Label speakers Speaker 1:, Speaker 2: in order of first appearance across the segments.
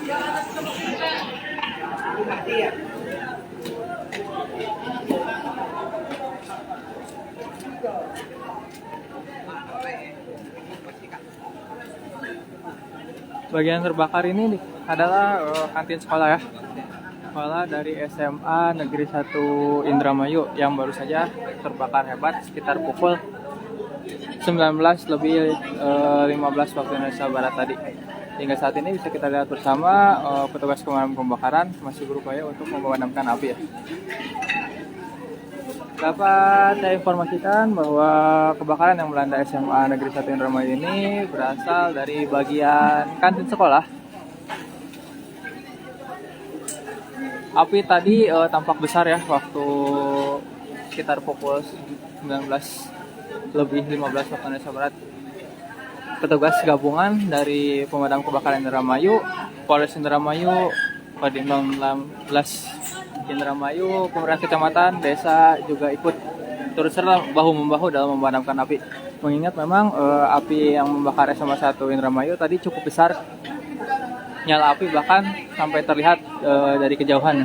Speaker 1: Bagian terbakar ini adalah kantin sekolah ya. Sekolah dari SMA Negeri 1 Indramayu yang baru saja terbakar hebat sekitar pukul 19 lebih 15 waktu Indonesia Barat tadi. Hingga saat ini bisa kita lihat bersama petugas pemadam kebakaran masih berupaya untuk memadamkan api ya. Dapat saya informasikan bahwa kebakaran yang melanda SMA Negeri 1 Indramayu ini berasal dari bagian kantin sekolah. Api tadi tampak besar ya waktu sekitar pukul 19 lebih 15 waktu Indonesia Barat. Petugas gabungan dari pemadam kebakaran Indramayu, Polres Indramayu, Kodim 16 Indramayu, pemerintah kecamatan, desa juga ikut turut serta bahu-membahu dalam memadamkan api. Mengingat memang api yang membakar SMA 1 Indramayu tadi cukup besar. Nyala api bahkan sampai terlihat dari kejauhan.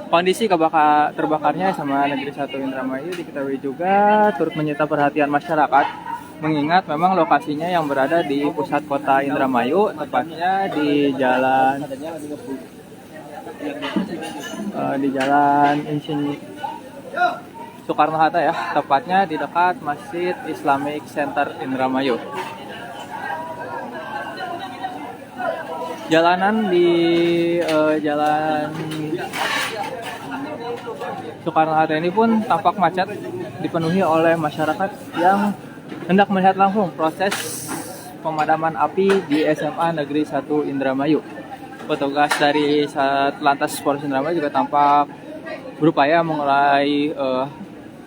Speaker 1: Kondisi terbakarnya SMA Negeri 1 Indramayu diketahui juga turut menyita perhatian masyarakat. Mengingat memang lokasinya yang berada di pusat kota Indramayu, tepatnya di Jalan Insinyur Soekarno-Hatta ya, tepatnya di dekat Masjid Islamic Center Indramayu. Jalanan di Jalan Soekarno-Hatta ini pun tampak macet, dipenuhi oleh masyarakat yang hendak melihat langsung proses pemadaman api di SMA Negeri 1 Indramayu. Petugas dari Satlantas Polres Indramayu juga tampak berupaya mengurai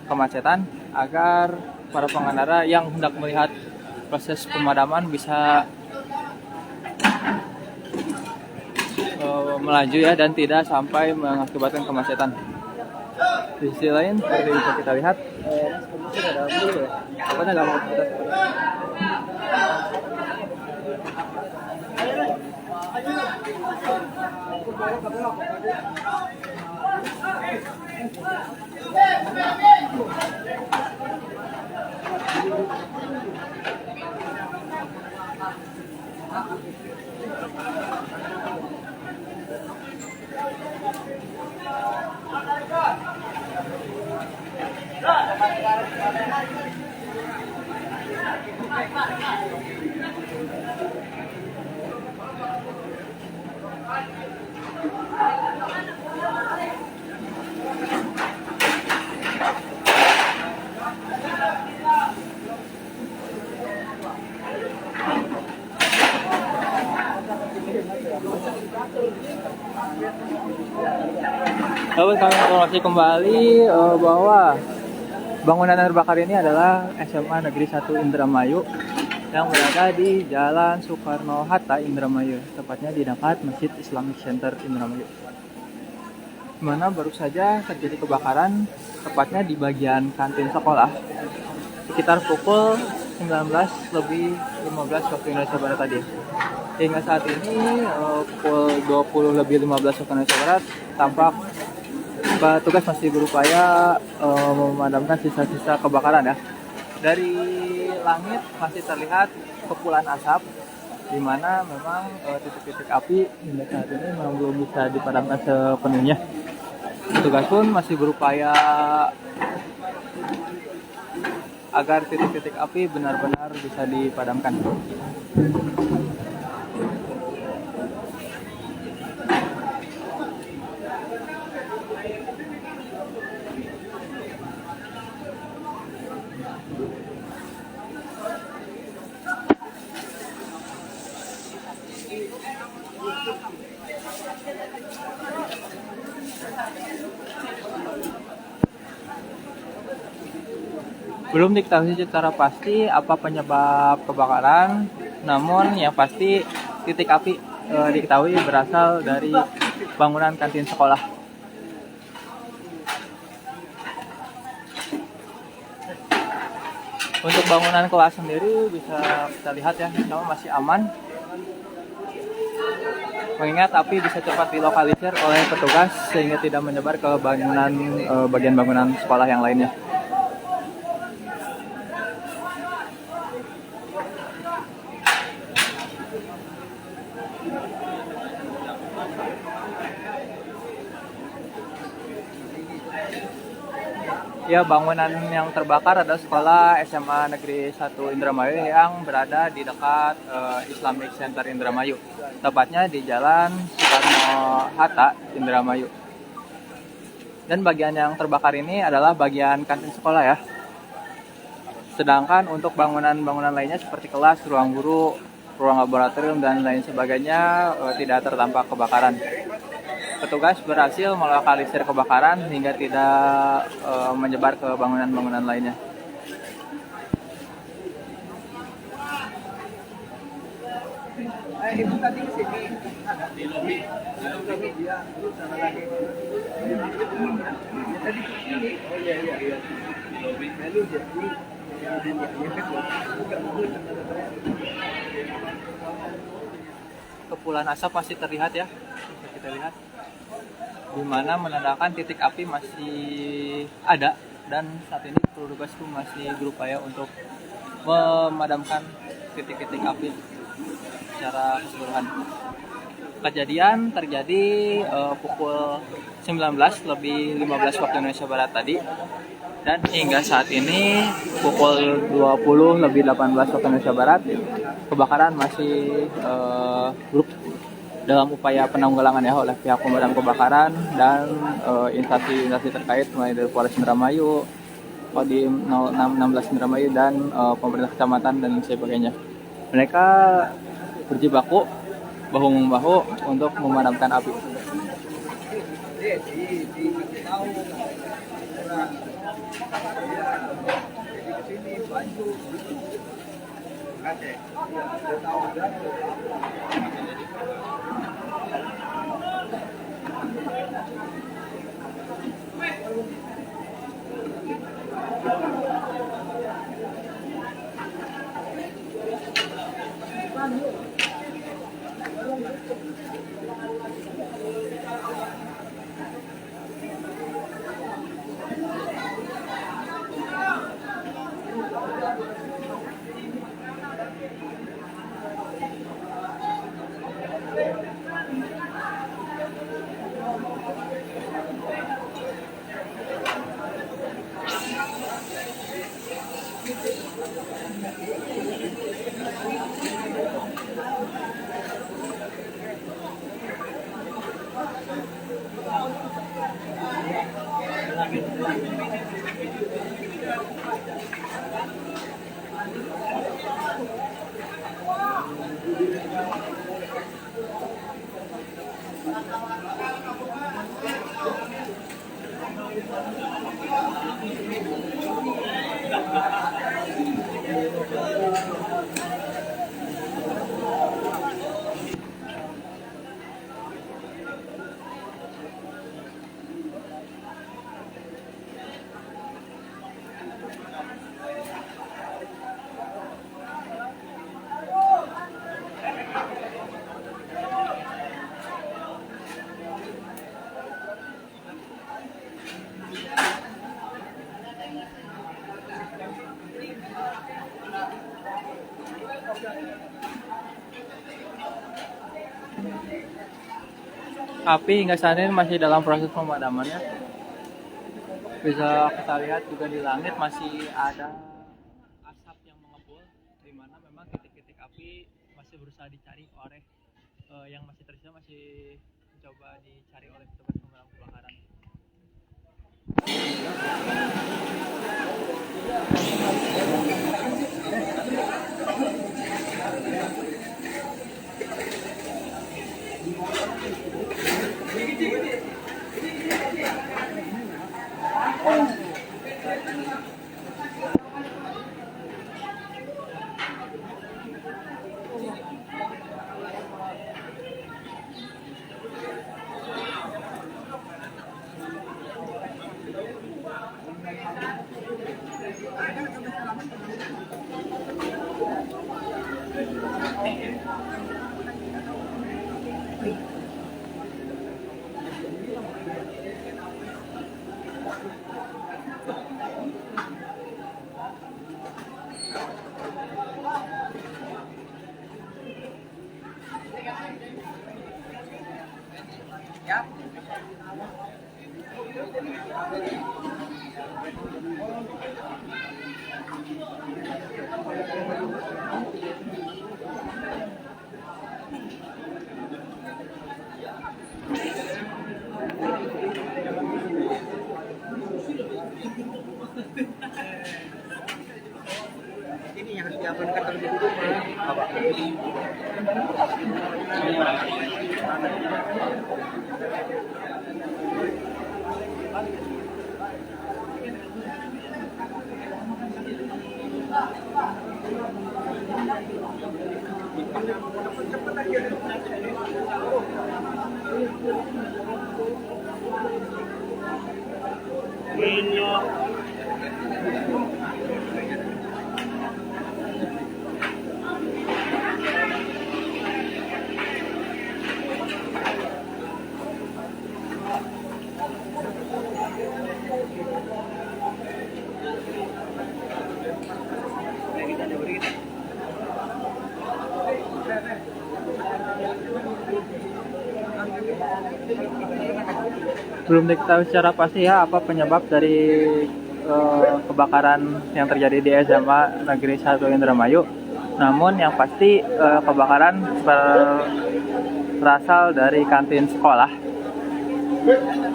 Speaker 1: kemacetan agar para pengendara yang hendak melihat proses pemadaman bisa melaju ya dan tidak sampai mengakibatkan kemacetan. Di sisi lain seperti bisa kita lihat dapat kami informasi kembali bahwa bangunan yang terbakar ini adalah SMA Negeri 1 Indramayu yang berada di Jalan Soekarno-Hatta Indramayu, tepatnya di dekat Masjid Islamic Center Indramayu. Di mana baru saja terjadi kebakaran tepatnya di bagian kantin sekolah sekitar pukul 19 lebih 15 waktu Indonesia Barat tadi. Hingga saat ini pukul 20 lebih 15 waktu Indonesia Barat tampak petugas masih berupaya memadamkan sisa-sisa kebakaran ya. Dari langit masih terlihat kepulan asap, di mana memang titik-titik api hingga saat ini memang belum bisa dipadamkan sepenuhnya. Petugas pun masih berupaya agar titik-titik api benar-benar bisa dipadamkan. Belum diketahui secara pasti apa penyebab kebakaran, namun yang pasti titik api diketahui berasal dari bangunan kantin sekolah. Untuk bangunan kelas sendiri bisa kita lihat ya, insya Allah masih aman. Mengingat api bisa cepat dilokalisir oleh petugas sehingga tidak menyebar ke bangunan bagian bangunan sekolah yang lainnya. Ya, bangunan yang terbakar adalah sekolah SMA Negeri 1 Indramayu yang berada di dekat Islamic Center Indramayu. Tepatnya di Jalan Soekarno-Hatta, Indramayu. Dan bagian yang terbakar ini adalah bagian kantin sekolah ya. Sedangkan untuk bangunan-bangunan lainnya seperti kelas, ruang guru, ruang laboratorium, dan lain sebagainya tidak terdampak kebakaran. Petugas berhasil melokalisir kebakaran hingga tidak menyebar ke bangunan-bangunan lainnya. Ibu tadi ke sini di lobi. Dia sana lagi. Tadi ke sini. Oh iya. Di lobi. Lalu jadi kepulan asap masih terlihat ya. Bisa kita lihat. Di mana menandakan titik api masih ada dan saat ini petugas pun masih berupaya untuk memadamkan titik-titik api secara keseluruhan. Kejadian terjadi pukul 19:15 waktu Indonesia Barat tadi, dan hingga saat ini pukul 20:18 waktu Indonesia Barat kebakaran masih dalam upaya penanggulangan ya oleh pihak pemadam kebakaran dan instansi-instansi terkait mulai dari Polres Indramayu, Kodim 0616 Indramayu, dan pemerintah kecamatan dan sebagainya. Mereka berjibaku bahu-membahu untuk memadamkan api. Api hingga saat ini masih dalam proses pemadamannya. Bisa kita lihat juga di langit masih ada asap yang mengepul, di mana memang titik-titik api masih berusaha dicari oleh yang masih tersisa, masih mencoba dicari oleh petugas pemadam kebakaran.
Speaker 2: Ini yang harus diamankan terlebih dulu apa?
Speaker 1: Belum diketahui secara pasti ya apa penyebab dari kebakaran yang terjadi di SMA Negeri 1 Indramayu. Namun yang pasti kebakaran berasal dari kantin sekolah.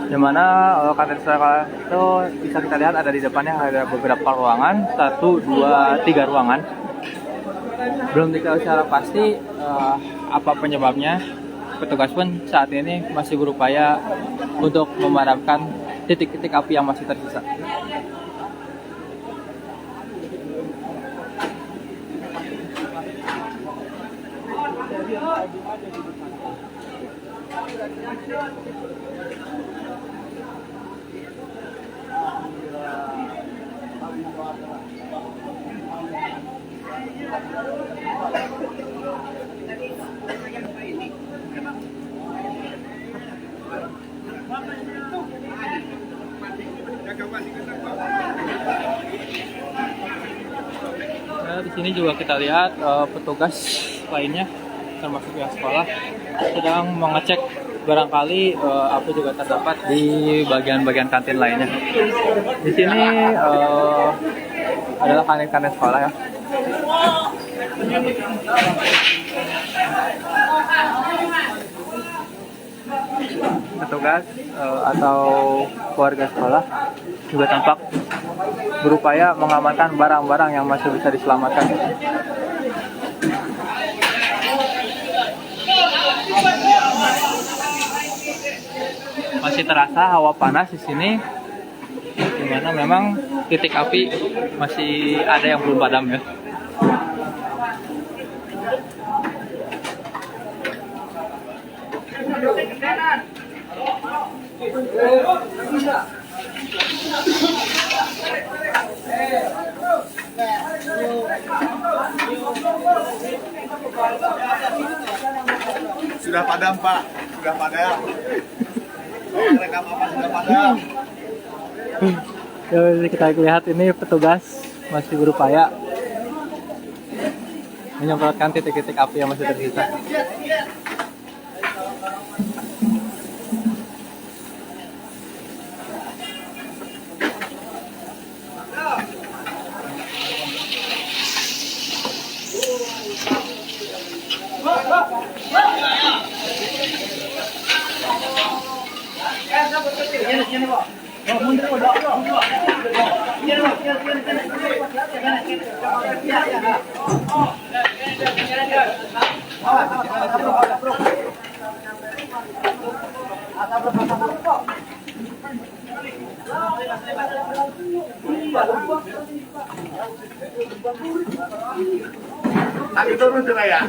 Speaker 1: Di mana kantin sekolah itu bisa kita lihat ada di depannya ada beberapa ruangan, 1, 2, 3 ruangan. Belum diketahui secara pasti apa penyebabnya. Petugas pun saat ini masih berupaya untuk memadamkan titik-titik api yang masih tersisa. Nah, di sini juga kita lihat petugas lainnya termasuk pihak sekolah sedang mengecek barangkali api juga terdapat di bagian-bagian kantin lainnya. Di sini adalah kantin-kantin sekolah ya. Petugas atau keluarga sekolah juga tampak berupaya mengamankan barang-barang yang masih bisa diselamatkan. Masih terasa hawa panas di sini, di mana memang titik api masih ada yang belum padam ya.
Speaker 2: Sudah padam, Pak. Sudah padam. Rekam apa sudah padam.
Speaker 1: Ya, kita lihat ini petugas masih berupaya menyemprotkan titik-titik api yang masih tersisa.
Speaker 2: Lagi turun tuh ya.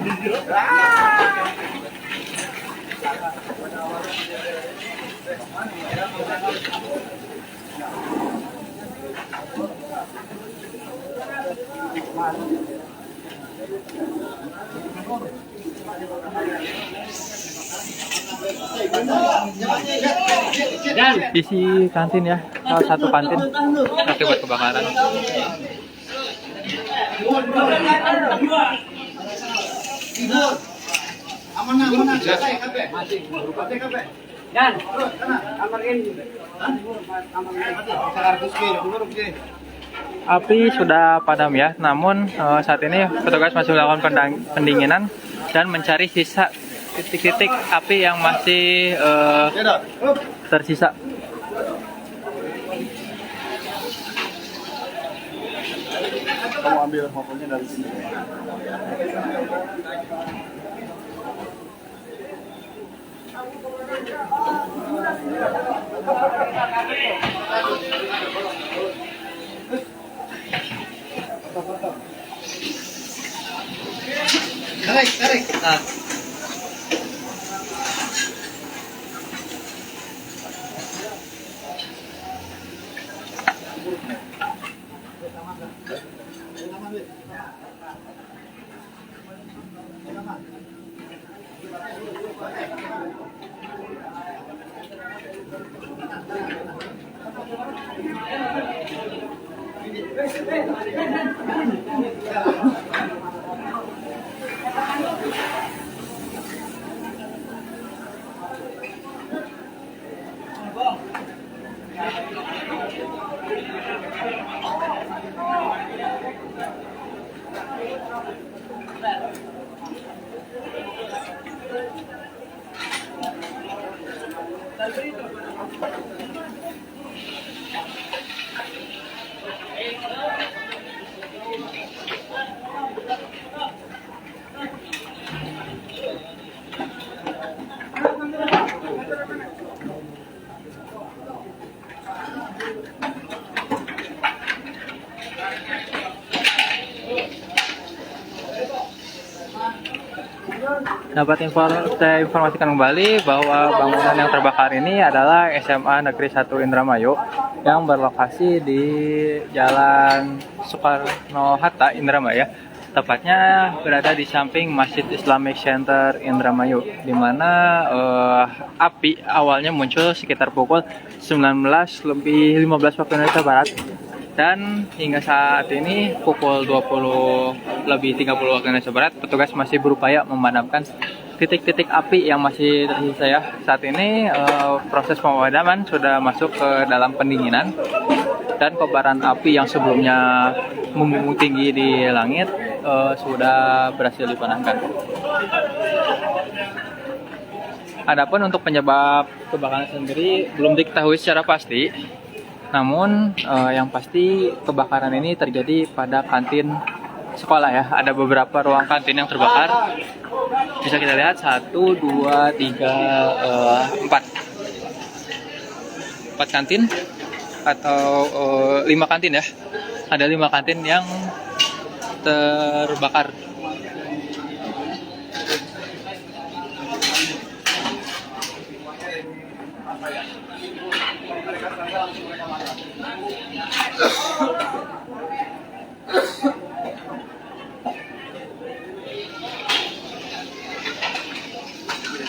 Speaker 1: Isi kantin ya, salah satu kantin akibat kebakaran.
Speaker 2: Yan. Kamarin.
Speaker 1: Api sudah padam ya, namun saat ini petugas masih melakukan pendinginan dan mencari sisa titik-titik api yang masih tersisa.
Speaker 2: Kamu ambil fotonya dari sini. Tarik. Nah.
Speaker 1: Dapat saya informasikan kembali bahwa bangunan yang terbakar ini adalah SMA Negeri 1 Indramayu yang berlokasi di Jalan Soekarno-Hatta, Indramayu. Tepatnya berada di samping Masjid Islamic Center Indramayu, di mana api awalnya muncul sekitar pukul 19:15 waktu Indonesia Barat. Dan hingga saat ini pukul 20:30 waktu Indonesia Barat, petugas masih berupaya memadamkan titik-titik api yang masih tersisa ya. Saat ini proses pemadaman sudah masuk ke dalam pendinginan dan kobaran api yang sebelumnya membumbung tinggi di langit sudah berhasil dipadamkan. Adapun untuk penyebab kebakaran sendiri belum diketahui secara pasti. Namun yang pasti kebakaran ini terjadi pada kantin sekolah ya. Ada beberapa ruang kantin yang terbakar. Bisa kita lihat 1, 2, 3, 4 kantin atau 5 kantin ya. Ada 5 kantin yang terbakar.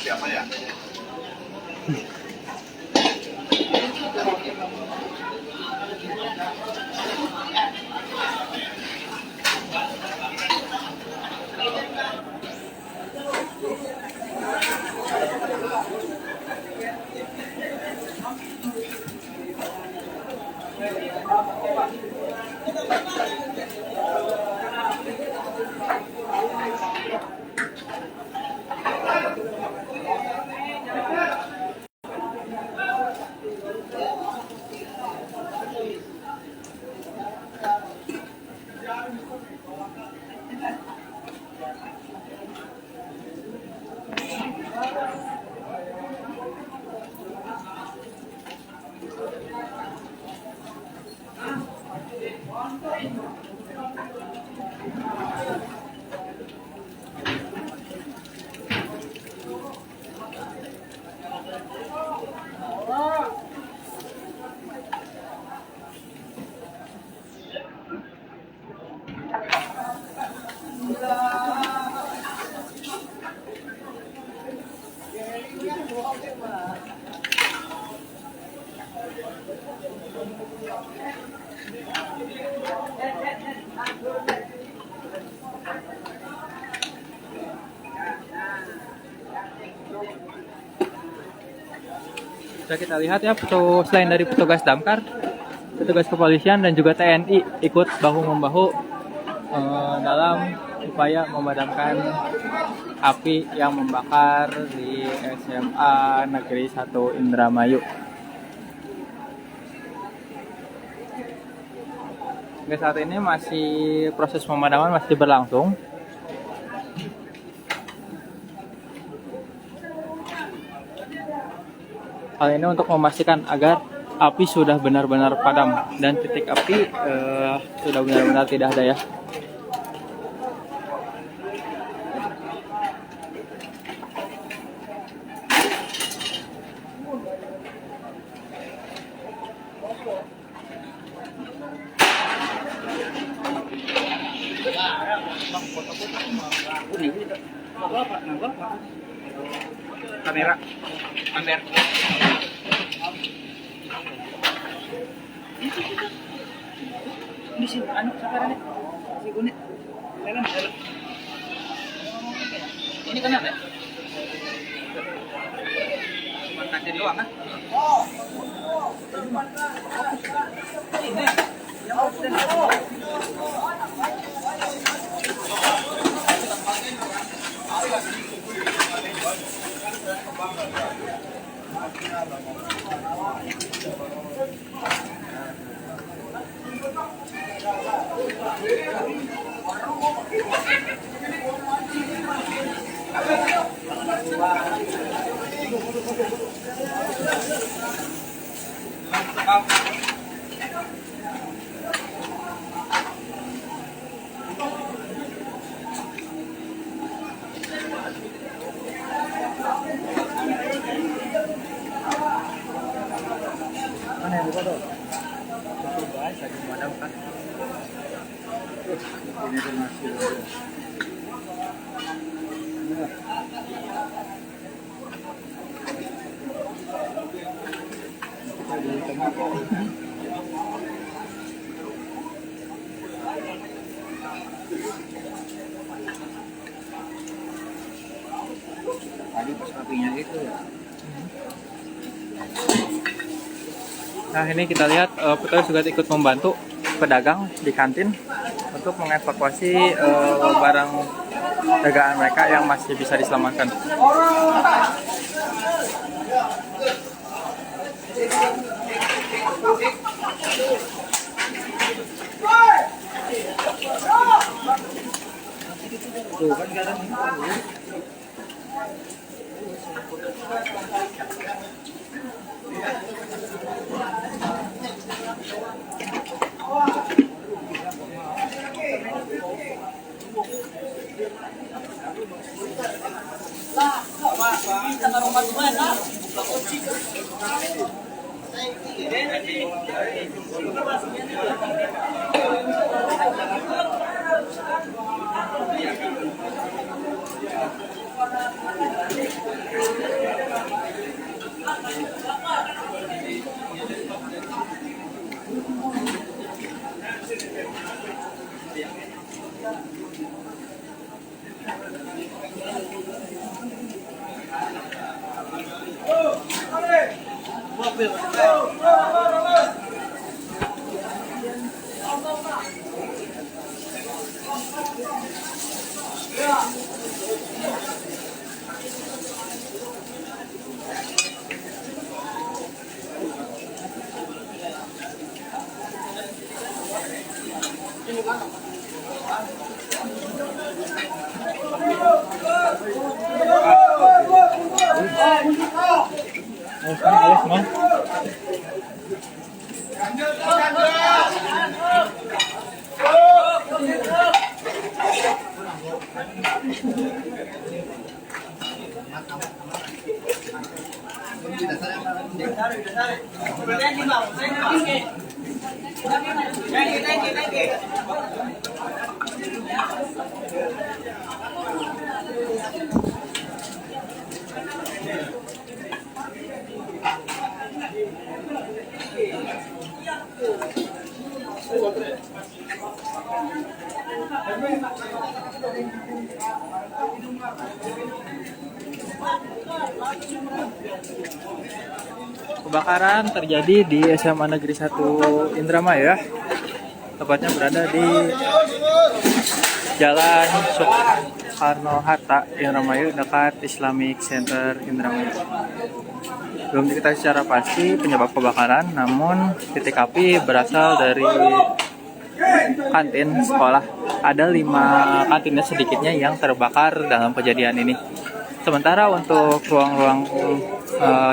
Speaker 2: Siapa ya?
Speaker 1: Bisa kita lihat ya, selain dari petugas damkar, petugas kepolisian dan juga TNI ikut bahu-membahu dalam upaya memadamkan api yang membakar di SMA Negeri 1 Indramayu. Hingga saat ini masih proses pemadaman masih berlangsung. Hal ini untuk memastikan agar api sudah benar-benar padam dan titik api sudah benar-benar tidak ada ya.
Speaker 2: Kamera, kamera. Di sini, anu sakarane, si Gunit, dalam. Ini kenapa? Cuma kasih doang kan? Ini, yang mana yang buka tuh? Coba aja dimadamkan. Ini masih. Kita di tengah kok. Tadi pas apinya itu ya.
Speaker 1: Nah ini kita lihat petugas juga ikut membantu pedagang di kantin untuk mengevakuasi barang dagangan mereka yang masih bisa diselamatkan.
Speaker 2: Tuh kan garam ini.
Speaker 1: Kebakaran terjadi di SMA Negeri 1 Indramayu ya. Tepatnya berada di Jalan Soekarno-Hatta Indramayu dekat Islamic Center Indramayu. Belum diketahui secara pasti penyebab kebakaran, namun titik api berasal dari kantin sekolah. Ada 5 kantinnya sedikitnya yang terbakar dalam kejadian ini. Sementara untuk ruang-ruang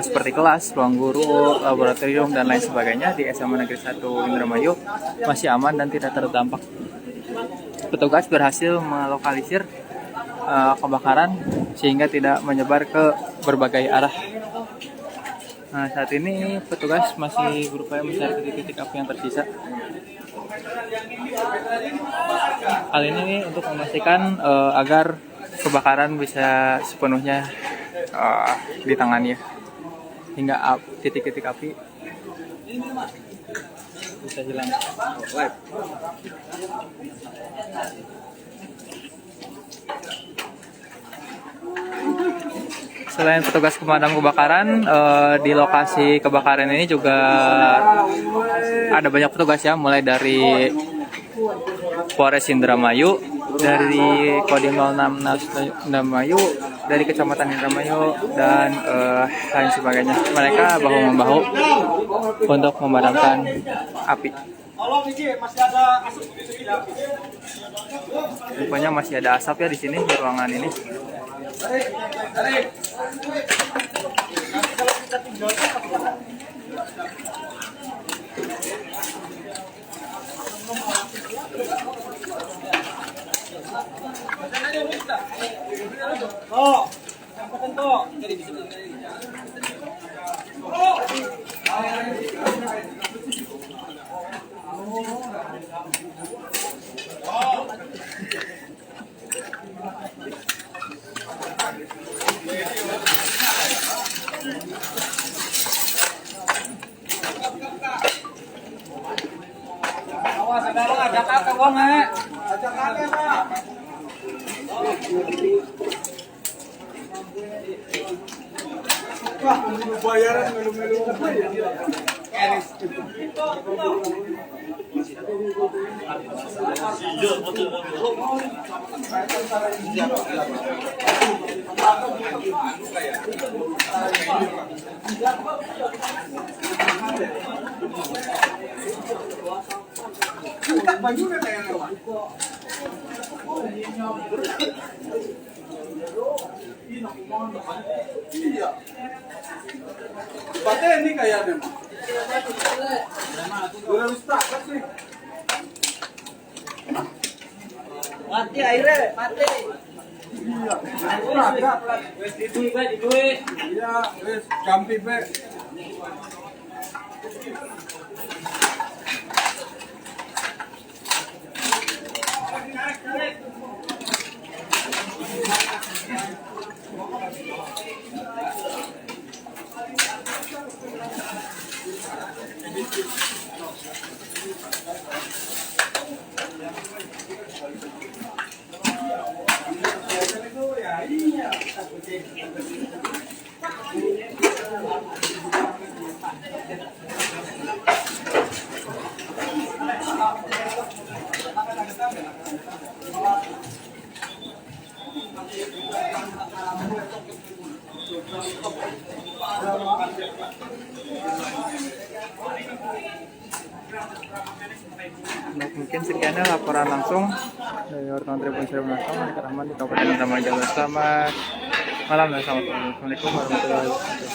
Speaker 1: seperti kelas, ruang guru, laboratorium, dan lain sebagainya di SMA Negeri 1 Indramayu masih aman dan tidak terdampak. Petugas berhasil melokalisir kebakaran sehingga tidak menyebar ke berbagai arah. Nah, saat ini petugas masih berupaya mencari titik-titik api yang tersisa. Hal ini untuk memastikan agar kebakaran bisa sepenuhnya ditangani hingga titik-titik api bisa hilang. Selain petugas pemadam kebakaran, di lokasi kebakaran ini juga ada banyak petugas ya, mulai dari Polres Indramayu, dari Kodim 06 Indramayu, dari Kecamatan Indramayu, dan lain sebagainya. Mereka bahu-membahu untuk memadamkan api. Rupanya masih ada asap ya di sini, di ruangan ini.
Speaker 2: Ini kayaknya.
Speaker 3: Mati airnya, mati.
Speaker 2: Iya, wes jampi be.
Speaker 1: Mungkin sekiannya laporan langsung dari wartawan Tribun Cirebon di Kabupaten Indramayu. Selamat malam dan selamat pagi. Assalamualaikum warahmatullahi wabarakatuh.